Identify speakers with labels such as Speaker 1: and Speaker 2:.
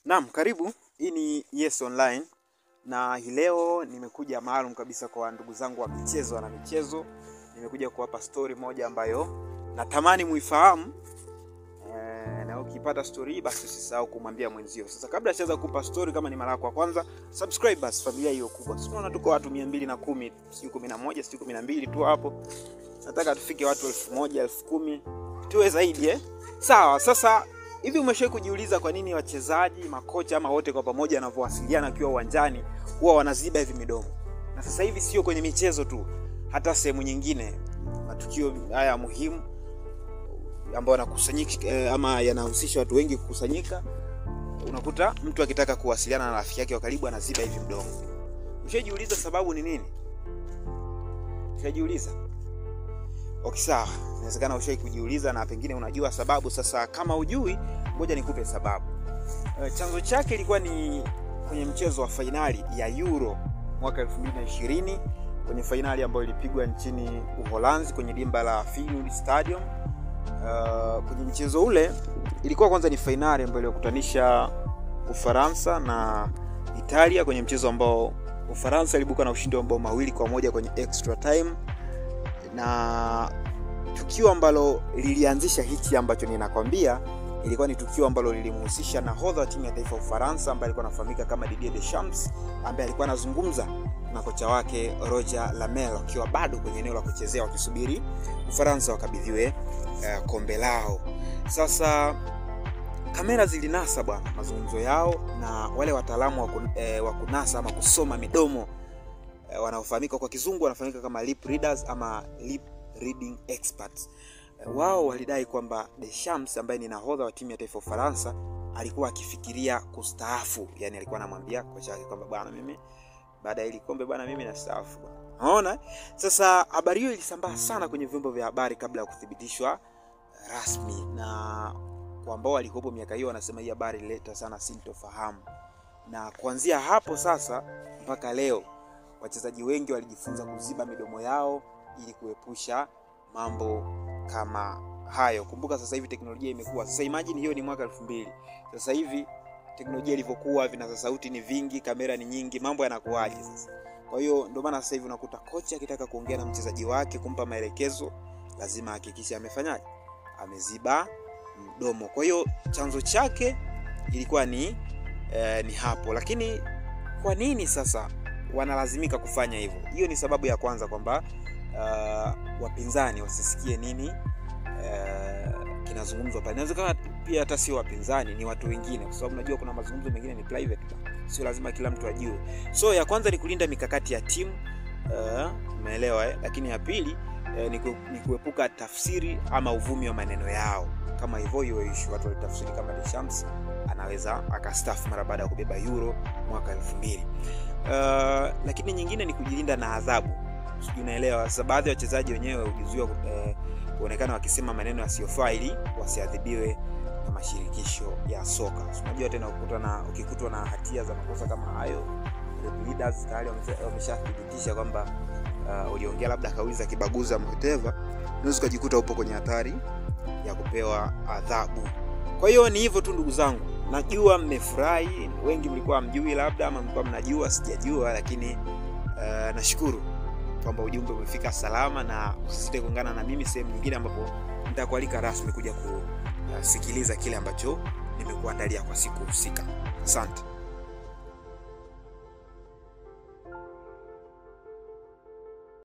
Speaker 1: Naam, karibu. Hii ni Yes Online na hii leo nimekuja maalum kabisa kwa ndugu zangu wa michezo na michezo. Nimekuja kuwapa story moja ambayo natamani muifahamu. Na ukipata story hii basi usisahau kumwambia mwenzio. Sasa kabla sijaanza kukupa story, kama ni mara yako ya kwanza, subscribe basi, familia hiyo kubwa. Tunaona tuko watu 210, sio 11, sio 12 tu hapo. Nataka tufike watu 1000, 10000, tuwe zaidi Sawa, sasa hivi umeshawahi kujiuliza kwa nini wachezaji, makocha ama wote kwa pamoja wanavyowasiliana wakiwa uwanjani huwa wanaziba hivi midomo? Na sasa hivi sio kwenye michezo tu, hata sehemu nyingine, matukio haya muhimu ambayo yanakusanyika ama yanahusisha watu wengi kukusanyika, unakuta mtu akitaka kuwasiliana na rafiki yake wa karibu anaziba hivi mdomo. Ushajiuliza sababu ni nini? Ushajiuliza? Okay, sawa. Inawezekana ushawahi kujiuliza na pengine unajua sababu. Sasa kama hujui, ngoja nikupe sababu. Chanzo chake ilikuwa ni kwenye mchezo wa finali ya Euro mwaka 2020, kwenye finali ambayo ilipigwa nchini Uholanzi kwenye dimba la Feyenoord Stadium. Kwenye mchezo ule ilikuwa kwanza ni finali ambayo ilikutanisha Ufaransa na Italia, kwenye mchezo ambao Ufaransa ilibuka na ushindi wa mabao 2-1 kwenye extra time. Na tukio ambalo lilianzisha hichi ambacho ninakwambia ilikuwa ni tukio ambalo lilimhusisha nahodha wa timu ya taifa Ufaransa ambaye alikuwa anafahamika kama Didier Deschamps, ambaye alikuwa anazungumza na kocha wake Roger Lamel akiwa bado kwenye eneo la kuchezea wakisubiri Ufaransa wakabidhiwe kombe lao. Sasa kamera zilinasa bwana mazungumzo yao, na wale wataalamu wa kunasa ama kusoma midomo wanaofahamika kwa kizungu wanafahamika kama lip readers ama lip reading experts. Wao walidai kwamba Deschamps ambaye ni nahodha wa timu ya taifa Ufaransa alikuwa akifikiria kustaafu. Yani alikuwa anamwambia kocha wake kwamba bwana, mimi baada ya ile kombe bwana, mimi nastaafu bwana. Unaona? Sasa habari hiyo ilisambaa sana kwenye vyombo vya habari kabla ya kuthibitishwa rasmi, na kwa ambao walikopo miaka hiyo wanasema hii habari ilileta sana sintofahamu. Na kuanzia hapo sasa mpaka leo wachezaji wengi walijifunza kuziba midomo yao ili kuepusha mambo kama hayo. Kumbuka sasa hivi teknolojia imekuwa. Sasa imagine hiyo ni mwaka 2000. Sasa hivi teknolojia ilivyokuwa, vinasa sauti ni vingi, kamera ni nyingi, mambo yanakuaje sasa? Kwa hiyo ndio maana sasa hivi unakuta kocha akitaka kuongea na mchezaji wake, kumpa maelekezo, lazima hakikisha amefanyaje? Ameziba mdomo. Kwa hiyo chanzo chake ilikuwa ni hapo. Lakini kwa nini sasa wanalazimika kufanya hivyo? Hiyo ni sababu ya kwanza, kwamba wapinzani wasisikie nini kinazungumzwa pale. Inawezekana pia hata sio wapinzani, ni watu wengine, kwa sababu unajua kuna mazungumzo mengine ni private, sio lazima kila mtu ajue. So ya kwanza ni kulinda mikakati ya timu, umeelewa Lakini ya pili ni kuepuka tafsiri ama uvumi wa maneno yao. Kama hivyo issue watu walitafsiri kama Deschamps anaweza akastaafu mara baada ya kubeba Euro mwaka 2000. Lakini nyingine ni kujilinda na adhabu. Sijui unaelewa. Sasa baadhi ya wachezaji wenyewe hujizuia kuonekana wakisema maneno yasiyofaa ili wasiadhibiwe na mashirikisho ya soka. Unajua tena ukikutwa na hatia za makosa kama hayo, leaders tayari wameshathibitisha kwamba uliongea labda kauli za kibaguzi ama whatever, unaweza kujikuta upo kwenye hatari ya kupewa adhabu. Kwa hiyo ni hivyo tu ndugu zangu. Najua mmefurahi, wengi mlikuwa mjui labda ama mlikuwa mnajua, sijajua, lakini nashukuru kwamba ujumbe umefika salama, na usisite kuungana na mimi sehemu nyingine ambapo nitakualika rasmi kuja kusikiliza kile ambacho nimekuandalia kwa siku husika. Asante.